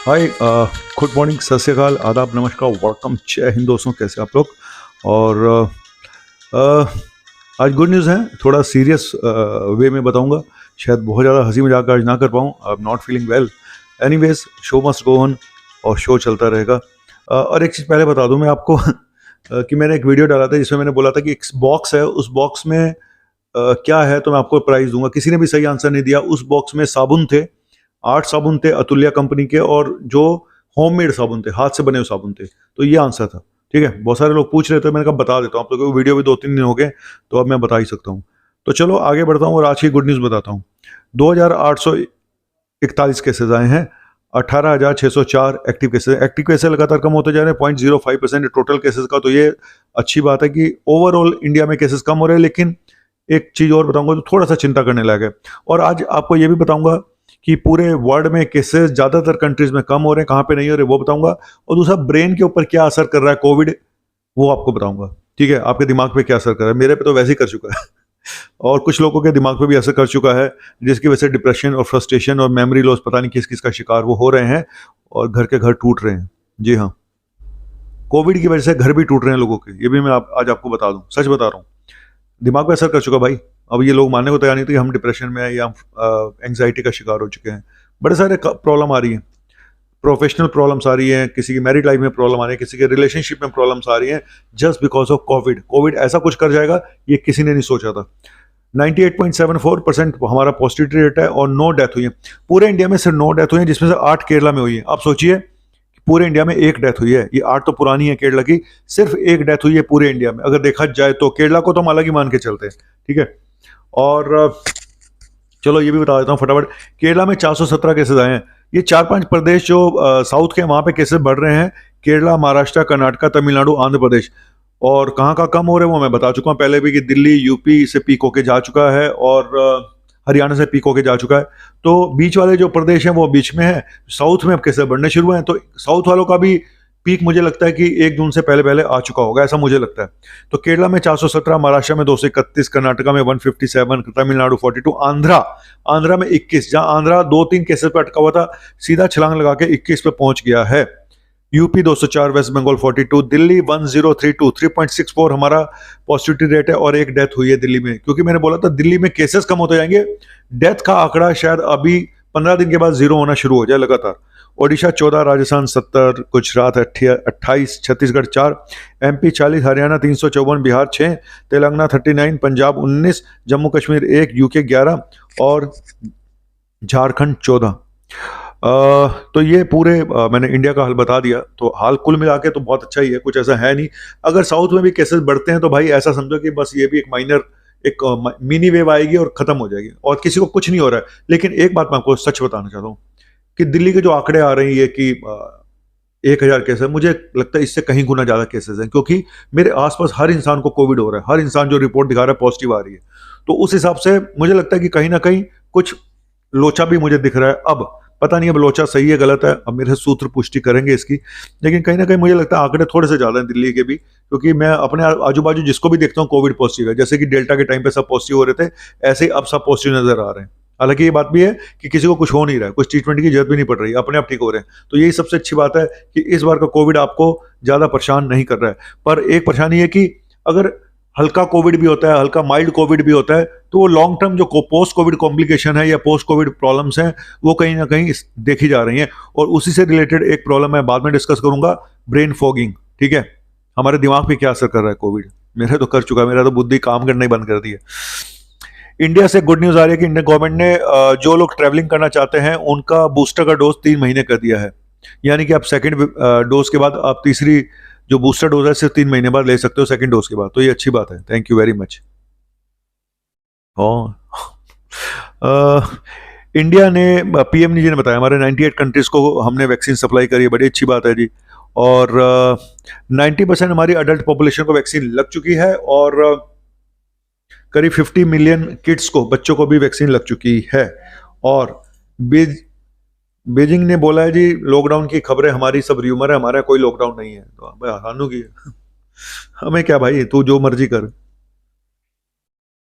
हाय, good morning, सत श्री अकाल, आदाब, नमस्कार, वेलकम, जय हिंद दोस्तों। कैसे आप लोग? और आज गुड न्यूज़ है, थोड़ा सीरियस वे में बताऊंगा। शायद बहुत ज़्यादा हंसी मजाक आज ना कर पाऊँ, I am not feeling well. Anyways, show must go on और शो चलता रहेगा। और एक चीज़ पहले बता दूं मैं आपको कि मैंने एक वीडियो डाला था जिसमें मैंने बोला था कि एक बॉक्स है, उस बॉक्स में क्या है तो मैं आपको प्राइस दूंगा। किसी ने भी सही आंसर नहीं दिया। उस बॉक्स में साबुन थे, 8 साबुन थे अतुल्या कंपनी के, और जो होममेड साबुन थे, हाथ से बने हुए साबुन थे। तो ये आंसर था। ठीक है, बहुत सारे लोग पूछ रहे थे, मैंने कहा बता देता हूँ आप लोगों को। वीडियो भी 2-3 दिन हो गए तो अब मैं बता ही सकता हूँ। तो चलो आगे बढ़ता हूँ और आज की गुड न्यूज़ बताता हूँ। 2841 केसेज आए हैं, 18,604 एक्टिव केसेज। एक्टिव केसेज लगातार कम होते जा रहे हैं, 0.05% टोटल केसेज का। तो ये अच्छी बात है कि ओवरऑल इंडिया में केसेस कम हो रहे हैं। लेकिन एक चीज और बताऊंगा जो थोड़ा सा चिंता करने लायक है। और आज आपको ये भी बताऊंगा कि पूरे वर्ल्ड में केसेस ज्यादातर कंट्रीज में कम हो रहे हैं, कहाँ पे नहीं हो रहे वो बताऊंगा। और दूसरा, ब्रेन के ऊपर क्या असर कर रहा है कोविड, वो आपको बताऊंगा। ठीक है, आपके दिमाग पे क्या असर कर रहा है। मेरे पे तो वैसे ही कर चुका है और कुछ लोगों के दिमाग पे भी असर कर चुका है, जिसकी वजह से डिप्रेशन और फ्रस्ट्रेशन और मेमोरी लॉस, पता नहीं किस किस का शिकार वो हो रहे हैं और घर के घर टूट रहे हैं। जी हाँ, कोविड की वजह से घर भी टूट रहे हैं लोगों के। ये भी मैं आज आपको बता दूं, सच बता रहा हूँ। दिमाग पे असर कर चुका भाई। अब ये लोग मानने को तैयार नहीं थे कि हम डिप्रेशन में हैं या एंग्जाइटी का शिकार हो चुके हैं। बड़े सारे प्रॉब्लम आ रही हैं, प्रोफेशनल प्रॉब्लम्स आ रही हैं, किसी की मैरिड लाइफ में प्रॉब्लम आ रही है, किसी के रिलेशनशिप में प्रॉब्लम्स आ रही हैं, just because of Covid. Covid ऐसा कुछ कर जाएगा ये किसी ने नहीं सोचा था। 98.74% हमारा पॉजिटिविटी रेट है और 9 डेथ हुई है। पूरे इंडिया में सिर्फ 9 डेथ हुई है, जिसमें से 8 केरला में हुई है। आप सोचिए, पूरे इंडिया में 1 डेथ हुई है। ये 8 तो पुरानी है केरला की, सिर्फ 1 डेथ हुई है पूरे इंडिया में। अगर देखा जाए तो केरला को तो हम अलग ही मान के चलते हैं। ठीक है, और चलो ये भी बता देता हूँ फटाफट। केरला में 417 केसेस आए हैं। ये 4-5 प्रदेश जो साउथ के, वहां पे केसेस बढ़ रहे हैं। केरला, महाराष्ट्र, कर्नाटका, तमिलनाडु, आंध्र प्रदेश। और कहाँ का कम हो रहे हैं वो मैं बता चुका हूँ पहले भी, कि दिल्ली, यूपी से पीक होके जा चुका है और हरियाणा से पीक होके जा चुका है। तो बीच वाले जो प्रदेश हैं वो बीच में है। साउथ में अब केसेस बढ़ने शुरू हैं, तो साउथ वालों का भी पीक मुझे लगता है कि 1 जून से पहले पहले आ चुका होगा, ऐसा मुझे लगता है। तो केरला में 417, महाराष्ट्र में 231, कर्नाटका में 157, तमिलनाडु 42, आंध्रा में 21। जहां आंध्रा 2-3 केसेस पे अटका हुआ था, सीधा छलांग लगा के 21 पे पहुंच गया है। यूपी 204, वेस्ट बंगाल 42, दिल्ली 1032, 3.64 हमारा पॉजिटिविटी रेट है। और 1 डेथ हुई है दिल्ली में, क्योंकि मैंने बोला था दिल्ली में केसेस कम होते जाएंगे, डेथ का आंकड़ा शायद अभी 15 दिन के बाद 0 होना शुरू हो जाए लगातार। ओडिशा 14, राजस्थान 70, गुजरात 28, छत्तीसगढ़ 4, एमपी 40, हरियाणा 354, बिहार 6, तेलंगाना 39, पंजाब 19, जम्मू कश्मीर 1, यूके 11 और झारखंड 14। तो ये पूरे मैंने इंडिया का हाल बता दिया। तो हाल कुल मिला के तो बहुत अच्छा ही है, कुछ ऐसा है नहीं। अगर साउथ में भी केसेस बढ़ते हैं तो भाई ऐसा समझो कि बस ये भी एक माइनर, एक मिनी वेव आएगी और खत्म हो जाएगी, और किसी को कुछ नहीं हो रहा है। लेकिन एक बात मैं आपको सच बताना चाहता हूँ कि दिल्ली के जो आंकड़े आ रहे हैं ये कि 1,000 केस है, मुझे लगता है इससे कहीं गुना ज्यादा केसेस हैं, क्योंकि मेरे आसपास हर इंसान को कोविड हो रहा है। हर इंसान जो रिपोर्ट दिखा रहा है पॉजिटिव आ रही है। तो उस हिसाब से मुझे लगता है कि कहीं ना कहीं कुछ लोचा भी मुझे दिख रहा है। अब पता नहीं अब लोचा सही है गलत है, अब मेरे सूत्र पुष्टि करेंगे इसकी। लेकिन कहीं ना कहीं मुझे लगता है आंकड़े थोड़े से ज्यादा हैं दिल्ली के भी, क्योंकि मैं अपने आजू बाजू जिसको भी देखता हूँ कोविड पॉजिटिव है। जैसे कि डेल्टा के टाइम पे सब पॉजिटिव हो रहे थे, ऐसे ही अब सब पॉजिटिव नजर आ रहे हैं। हालांकि ये बात भी है कि किसी को कुछ हो नहीं रहा है, कुछ ट्रीटमेंट की जरूरत भी नहीं पड़ रही, अपने आप ठीक हो रहे हैं। तो यही सबसे अच्छी बात है कि इस बार का कोविड आपको ज्यादा परेशान नहीं कर रहा है। पर एक परेशानी है कि अगर हल्का कोविड भी होता है, हल्का माइल्ड कोविड भी होता है, तो वो लॉन्ग टर्म जो पोस्ट कोविड कॉम्प्लिकेशन है या पोस्ट कोविड प्रॉब्लम्स हैं, वो कहीं ना कहीं देखी जा रही हैं। और उसी से रिलेटेड एक प्रॉब्लम मैं बाद में डिस्कस करूंगा, ब्रेन फॉगिंग। ठीक है, हमारे दिमाग पे क्या असर कर रहा है कोविड। मेरे तो कर चुका है, मेरा तो बुद्धि काम करना ही बंद कर दी है। इंडिया से गुड न्यूज आ रही है कि इंडियन गवर्नमेंट ने जो लोग ट्रैवलिंग करना चाहते हैं उनका बूस्टर का डोज 3 महीने कर दिया है। यानी कि आप सेकंड डोज के बाद आप तीसरी जो बूस्टर डोज है सिर्फ 3 महीने बाद ले सकते हो, सेकंड डोज के बाद। तो ये अच्छी बात है, थैंक यू वेरी मच। और इंडिया ने, पीएम जी ने बताया, हमारे 98 कंट्रीज को हमने वैक्सीन सप्लाई करी है, बड़ी अच्छी बात है जी। और 90% हमारी अडल्ट पॉपुलेशन को वैक्सीन लग चुकी है, और करीब 50 मिलियन किड्स को, बच्चों को भी वैक्सीन लग चुकी है। और बीजिंग ने बोला है जी लॉकडाउन की खबरें हमारी सब र्यूमर है, हमारा कोई लॉकडाउन नहीं है। तो भाई आसानू की हमें क्या भाई, तू जो मर्जी कर।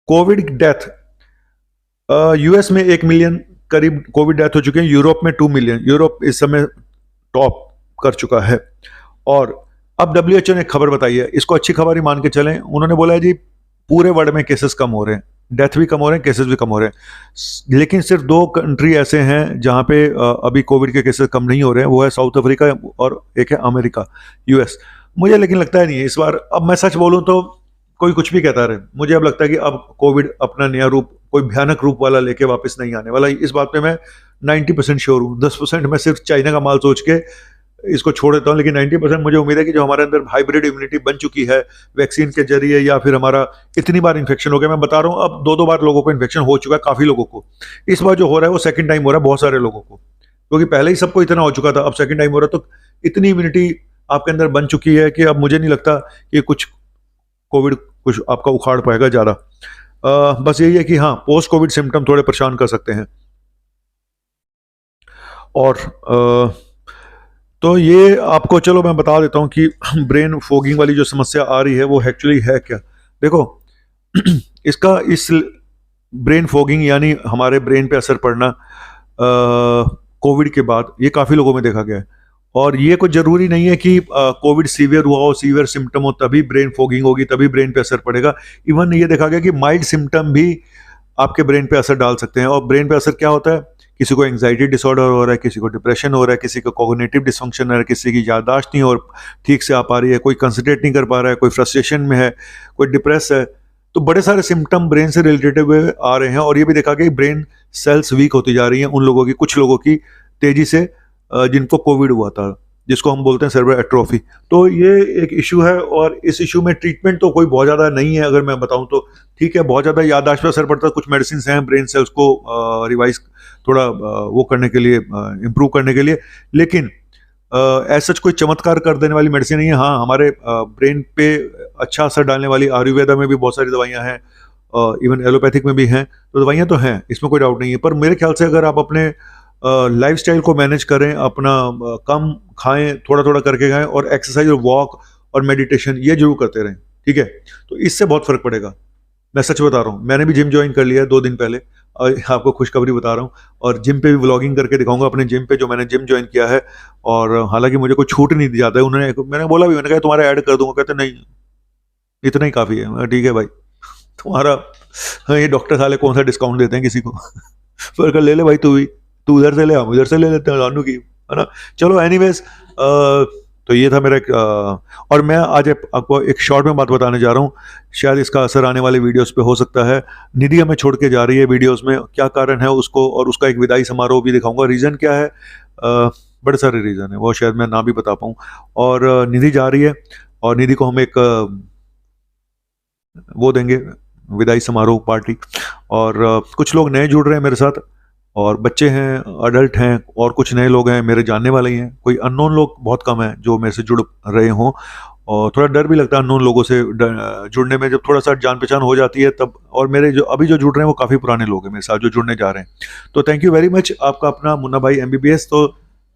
कोविड डेथ, यूएस में 1 मिलियन करीब कोविड डेथ हो चुके हैं, यूरोप में 2 मिलियन। यूरोप इस समय टॉप कर चुका है। और अब WHO ने एक खबर बताई है, इसको अच्छी खबर ही मान के चलें। उन्होंने बोला है जी पूरे वर्ल्ड में केसेस कम हो रहे हैं, डेथ भी कम हो रहे हैं, केसेस भी कम हो रहे हैं, लेकिन सिर्फ 2 कंट्री ऐसे हैं जहां पे अभी कोविड के केसेस कम नहीं हो रहे हैं, वो है साउथ अफ्रीका और एक है अमेरिका, US। मुझे लेकिन लगता है नहीं है इस बार, अब मैं सच बोलूं तो कोई कुछ भी कहता रहे, मुझे अब लगता है कि अब कोविड अपना नया रूप, कोई भयानक रूप वाला लेके वापस नहीं आने वाला। इस बात पे मैं 90% श्योर हूँ। 10% मैं सिर्फ चाइना का माल सोच के इसको छोड़ देता हूँ, लेकिन 90% मुझे उम्मीद है कि जो हमारे अंदर हाइब्रिड इम्यूनिटी बन चुकी है वैक्सीन के जरिए, या फिर हमारा इतनी बार इन्फेक्शन हो गया, मैं बता रहा हूँ अब 2-2 बार लोगों को इन्फेक्शन हो चुका है, काफी लोगों को। इस बार जो हो रहा है वो सेकंड टाइम हो रहा है बहुत सारे लोगों को, क्योंकि पहले ही सबको इतना हो चुका था, अब सेकंड टाइम हो रहा है, तो इतनी इम्यूनिटी आपके अंदर बन चुकी है कि अब मुझे नहीं लगता कि कुछ कोविड कुछ आपका उखाड़ पाएगा ज्यादा। बस यही है कि हाँ, पोस्ट कोविड सिम्टम थोड़े परेशान कर सकते हैं। और तो ये आपको चलो मैं बता देता हूँ कि ब्रेन फोगिंग वाली जो समस्या आ रही है वो एक्चुअली है क्या। देखो इसका इस ब्रेन फोगिंग यानी हमारे ब्रेन पे असर पड़ना कोविड के बाद ये काफ़ी लोगों में देखा गया है। और ये कुछ ज़रूरी नहीं है कि कोविड सीवियर हुआ हो, सीवियर सिम्टम हो तभी ब्रेन फोगिंग होगी, तभी ब्रेन पे असर पड़ेगा। इवन ये देखा गया कि माइल्ड सिम्टम भी आपके ब्रेन पे असर डाल सकते हैं। और ब्रेन पे असर क्या होता है, किसी को एंग्जाइटी डिसऑर्डर हो रहा है, किसी को डिप्रेशन हो रहा है, किसी को कॉग्निटिव डिसफंक्शन है, किसी की याददाश्त नहीं और ठीक से आ पा रही है, कोई कंसंट्रेट नहीं कर पा रहा है, कोई फ्रस्ट्रेशन में है, कोई डिप्रेस है। तो बड़े सारे सिम्टम ब्रेन से रिलेटेड हुए आ रहे हैं। और ये भी देखा गया कि ब्रेन सेल्स वीक होती जा रही हैं उन लोगों की, कुछ लोगों की तेजी से जिनको कोविड हुआ था, जिसको हम बोलते हैं सेरेब्रल एट्रोफी। तो ये एक इशू है और इस इशू में ट्रीटमेंट तो कोई बहुत ज़्यादा नहीं है, अगर मैं बताऊं तो। ठीक है, बहुत ज़्यादा याददाश्त पर असर पड़ता है, कुछ मेडिसिन हैं ब्रेन सेल्स को रिवाइज थोड़ा वो करने के लिए, इम्प्रूव करने के लिए, लेकिन ऐसा कोई चमत्कार कर देने वाली मेडिसिन नहीं है। हाँ, हमारे ब्रेन पे अच्छा असर डालने वाली आयुर्वेदा में भी बहुत सारी दवाइयाँ हैं, इवन एलोपैथिक में भी हैं, तो दवाइयाँ तो हैं, इसमें कोई डाउट नहीं है। पर मेरे ख्याल से अगर आप अपने लाइफस्टाइल को मैनेज करें, अपना कम खाएं, थोड़ा थोड़ा करके खाएं, और एक्सरसाइज और वॉक और मेडिटेशन ये जरूर करते रहें, ठीक है, तो इससे बहुत फर्क पड़ेगा। मैं सच बता रहा हूँ, मैंने भी जिम ज्वाइन कर लिया है 2 दिन पहले, और आपको खुशखबरी बता रहा हूँ। और जिम पे भी व्लॉगिंग करके दिखाऊंगा अपने जिम पे, जो मैंने जिम ज्वाइन किया है। और हालांकि मुझे कोई छूट नहीं दी जाता है, मैंने बोला भी, मैंने कहा तुम्हारा ऐड कर दूंगा, कहते नहीं इतना ही काफ़ी है। ठीक है भाई, तुम्हारा हाँ, ये डॉक्टर साले कौन सा डिस्काउंट देते हैं किसी को पर ले ले भाई, तू उधर से ले, हम इधर से ले लेते हैं जानू की, है ना। चलो एनीवेज, तो ये था मेरा और मैं आज आपको एक शॉर्ट में बात बताने जा रहा हूँ, शायद इसका असर आने वाले वीडियोस पे हो सकता है। निधि हमें छोड़ के जा रही है वीडियोस में, क्या कारण है उसको, और उसका एक विदाई समारोह भी दिखाऊंगा। रीज़न क्या है, बड़े सारे रीज़न है, वो शायद मैं ना भी बता पाऊँ। और निधि जा रही है, और निधि को हम एक वो देंगे, विदाई समारोह पार्टी। और कुछ लोग नए जुड़ रहे हैं मेरे साथ, और बच्चे हैं, अडल्ट हैं, और कुछ नए लोग हैं मेरे जानने वाले ही हैं। कोई अननोन लोग बहुत कम हैं जो मेरे से जुड़ रहे हों, और थोड़ा डर भी लगता है अननोन लोगों से जुड़ने में, जब थोड़ा सा जान पहचान हो जाती है तब। और मेरे जो अभी जो जुड़ रहे हैं वो काफ़ी पुराने लोग हैं मेरे साथ जो जुड़ने जा रहे हैं। तो थैंक यू वेरी मच, आपका अपना मुन्ना भाई MBBS। तो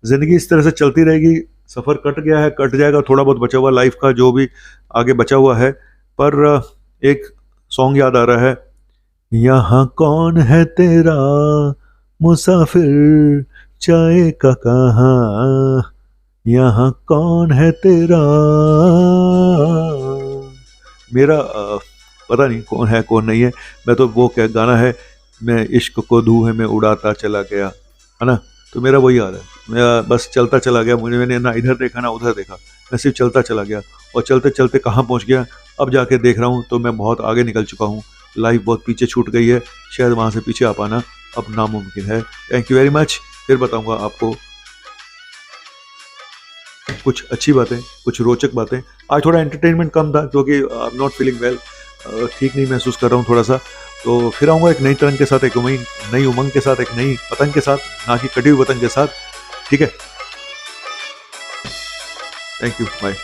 ज़िंदगी इस तरह से चलती रहेगी, सफ़र कट गया है, कट जाएगा, थोड़ा बहुत बचा हुआ लाइफ का जो भी आगे बचा हुआ है। पर एक सॉन्ग याद आ रहा है, यहाँ कौन है तेरा मुसाफिर चाय का कहाँ, यहाँ कौन है तेरा मेरा पता नहीं कौन है कौन नहीं है। मैं तो वो क्या गाना है, मैं इश्क को धुएं में उड़ाता चला गया, है ना। तो मेरा वही हाल है, मैं बस चलता चला गया, मैंने ना इधर देखा ना उधर देखा, मैं सिर्फ चलता चला गया, और चलते चलते कहाँ पहुँच गया, अब जाके देख रहा हूँ तो मैं बहुत आगे निकल चुका हूँ। लाइफ बहुत पीछे छूट गई है, शायद वहाँ से पीछे आ पाना अब नामुमकिन है। Thank you very much. फिर बताऊंगा आपको कुछ अच्छी बातें, कुछ रोचक बातें। आज थोड़ा एंटरटेनमेंट कम था क्योंकि I am not feeling well, ठीक नहीं महसूस कर रहा हूँ थोड़ा सा। तो फिर आऊँगा एक नई तरंग के साथ, एक नई उमंग के साथ, एक नई पतंग के साथ, ना कि कटी हुई पतंग के साथ। ठीक है, थैंक यू, बाय।